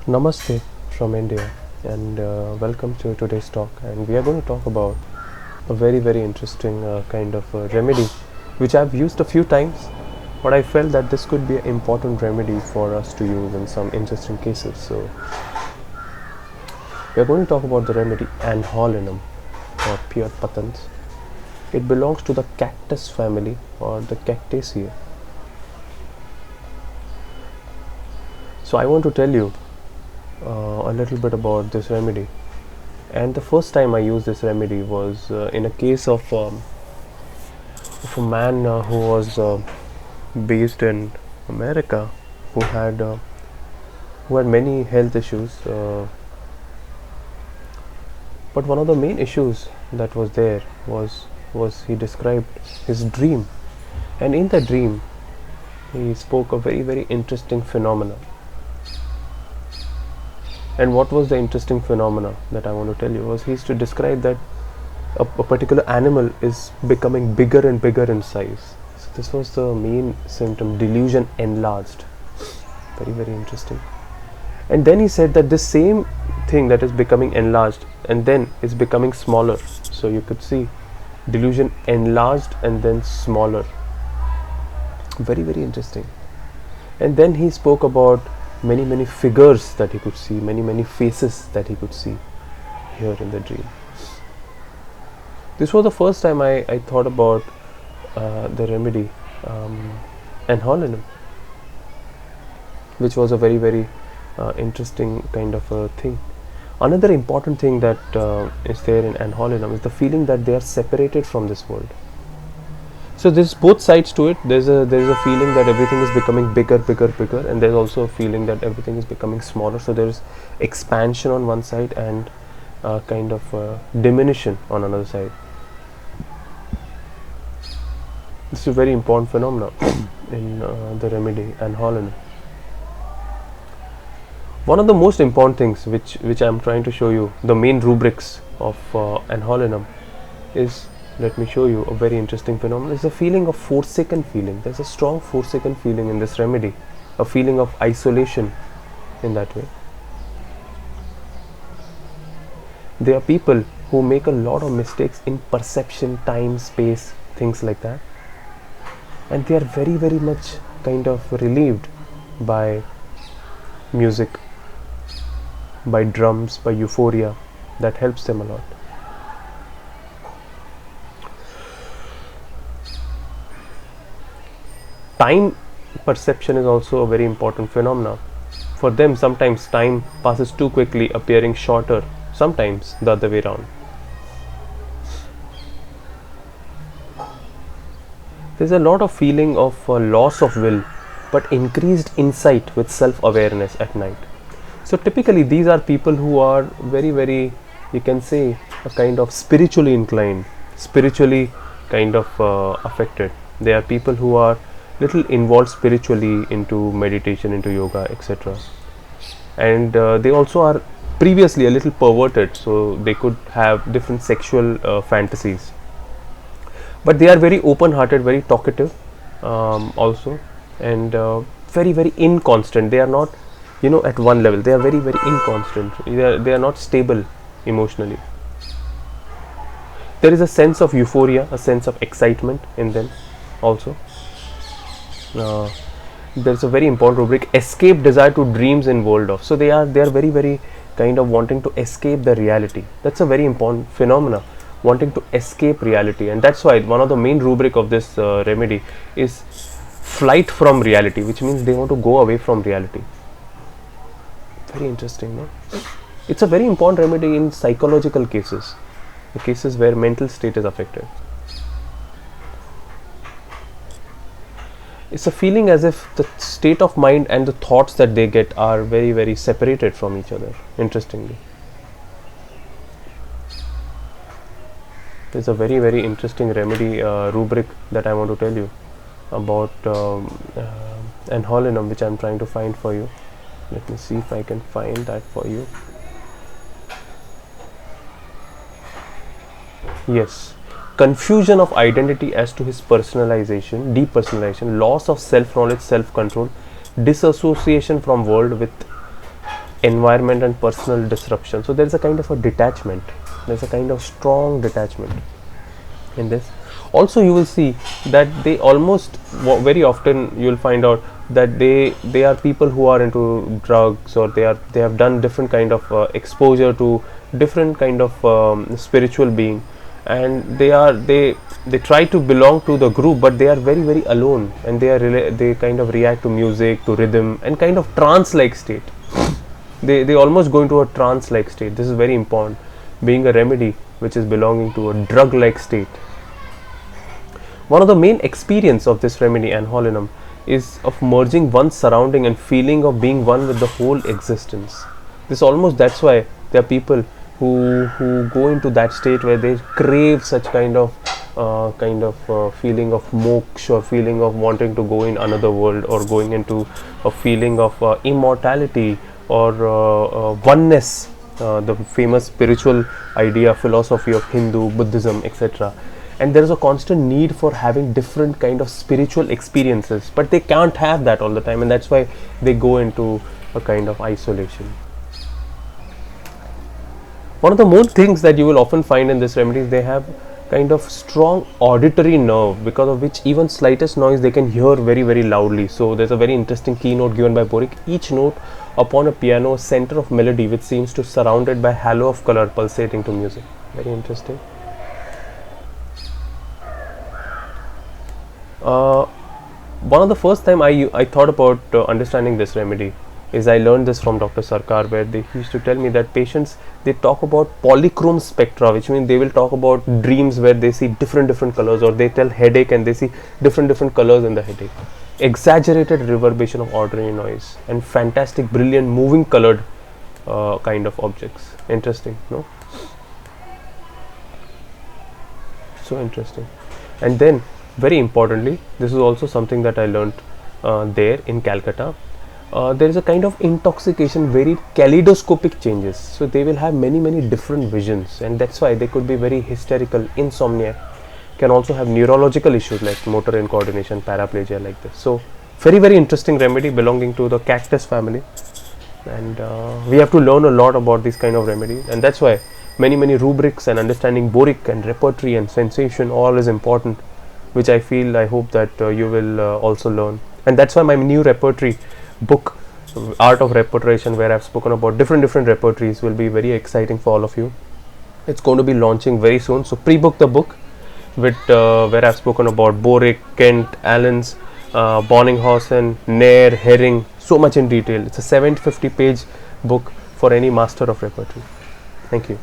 Namaste from India, and welcome to today's talk. And we are going to talk about a very interesting kind of remedy which I've used a few times, but I felt that this could be an important remedy for us to use in some interesting cases. So we are going to talk about the remedy Anhalonium or pure patans. It belongs to the cactus family or the Cactaceae. So I want to tell you a little bit about this remedy. And the first time I used this remedy was in a case of a man who was based in America, who had many health issues, but one of the main issues that was there was he described his dream, and in the dream he spoke a very interesting phenomena. And what was the interesting phenomena that I want to tell you was he used to describe that a particular animal is becoming bigger and bigger in size. So this was the main symptom, delusion enlarged. Very interesting. And then he said that this same thing that is becoming enlarged and then is becoming smaller. So you could see delusion enlarged and then smaller. Very interesting. And then he spoke about many figures that he could see, many faces that he could see here in the dream. This was the first time I thought about the remedy Anhalonium, which was a very interesting kind of a thing. Another important thing that is there in Anhalonium is the feeling that they are separated from this world. So there's both sides to it. There's a feeling that everything is becoming bigger, and there's also a feeling that everything is becoming smaller. So there's expansion on one side and kind of diminution on another side. This is a very important phenomenon in the remedy Anhalonium. One of the most important things which I'm trying to show you, the main rubrics of Anhalonium, is, let me show you a very interesting phenomenon. It's a feeling of forsaken feeling. There's a strong forsaken feeling in this remedy, a feeling of isolation in that way. There are people who make a lot of mistakes in perception, time, space, things like that, and they are very much kind of relieved by music, by drums, by euphoria. That helps them a lot. Time perception is also a very important phenomenon. For them, sometimes time passes too quickly, appearing shorter, sometimes the other way around. There's a lot of feeling of loss of will, but increased insight with self-awareness at night. So typically these are people who are very, you can say, a kind of spiritually inclined, spiritually kind of affected. They are people who are little involved spiritually into meditation, into yoga, etc. And they also are previously a little perverted, so they could have different sexual fantasies. But they are very open-hearted, very talkative also, and very inconstant. They are not, at one level. They are very inconstant. They are not stable emotionally. There is a sense of euphoria, a sense of excitement in them also. There's a very important rubric, escape desire to dreams in world of. So they are very kind of wanting to escape the reality. That's a very important phenomena, wanting to escape reality, and that's why one of the main rubric of this remedy is flight from reality, which means they want to go away from reality. Very interesting, no? It's a very important remedy in psychological cases, the cases where mental state is affected. It's a feeling as if the state of mind and the thoughts that they get are very separated from each other, interestingly. There's a very interesting remedy rubric that I want to tell you about Anhalonium, which I'm trying to find for you. Let me see if I can find that for you. Yes. Confusion of identity as to his personalization, depersonalization, loss of self-knowledge, self-control, disassociation from world with environment and personal disruption. So there's a kind of a detachment, there's a kind of strong detachment in this. Also you will see that they almost very often you will find out that they are people who are into drugs, or they have done different kind of exposure to different kind of spiritual being, and they try to belong to the group, but they are very very alone, and they kind of react to music, to rhythm, and kind of trance like state. They almost go into a trance like state. This is very important, being a remedy which is belonging to a drug like state. One of the main experience of this remedy, Anhalonium, is of merging one's surrounding and feeling of being one with the whole existence. That's why there are people who go into that state where they crave such kind of feeling of moksha, or feeling of wanting to go in another world, or going into a feeling of immortality, or oneness, the famous spiritual idea, philosophy of Hindu, Buddhism, etc. And there is a constant need for having different kind of spiritual experiences, but they can't have that all the time, and that's why they go into a kind of isolation. One of the more things that you will often find in this remedy is they have kind of strong auditory nerve, because of which even slightest noise they can hear very very loudly. So there's a very interesting keynote given by Boric. Each note upon a piano, center of melody, which seems to surrounded by halo of color pulsating to music. Very interesting. One of the first time I thought about understanding this remedy is I learned this from Dr. Sarkar, where they used to tell me that patients, they talk about polychrome spectra, which means they will talk about dreams where they see different colors, or they tell headache and they see different colors in the headache. Exaggerated reverberation of ordinary noise, and fantastic, brilliant, moving colored kind of objects. Interesting, no? So interesting. And then very importantly, this is also something that I learned there in Calcutta. There is a kind of intoxication, very kaleidoscopic changes. So they will have many different visions, and that's why they could be very hysterical, insomniac, can also have neurological issues like motor incoordination, paraplegia, like this. So very interesting remedy belonging to the cactus family, and we have to learn a lot about these kind of remedies, and that's why many rubrics and understanding Boric and repertory and sensation all is important, which I hope that you will also learn. And that's why my new repertory book, Art of Repertorisation, where I've spoken about different repertories, will be very exciting for all of you. It's going to be launching very soon, so pre-book the book with where I've spoken about Boric, Kent, Allens, Bonninghausen, Nair, Herring, so much in detail. It's a 750 page book for any master of repertory. Thank you.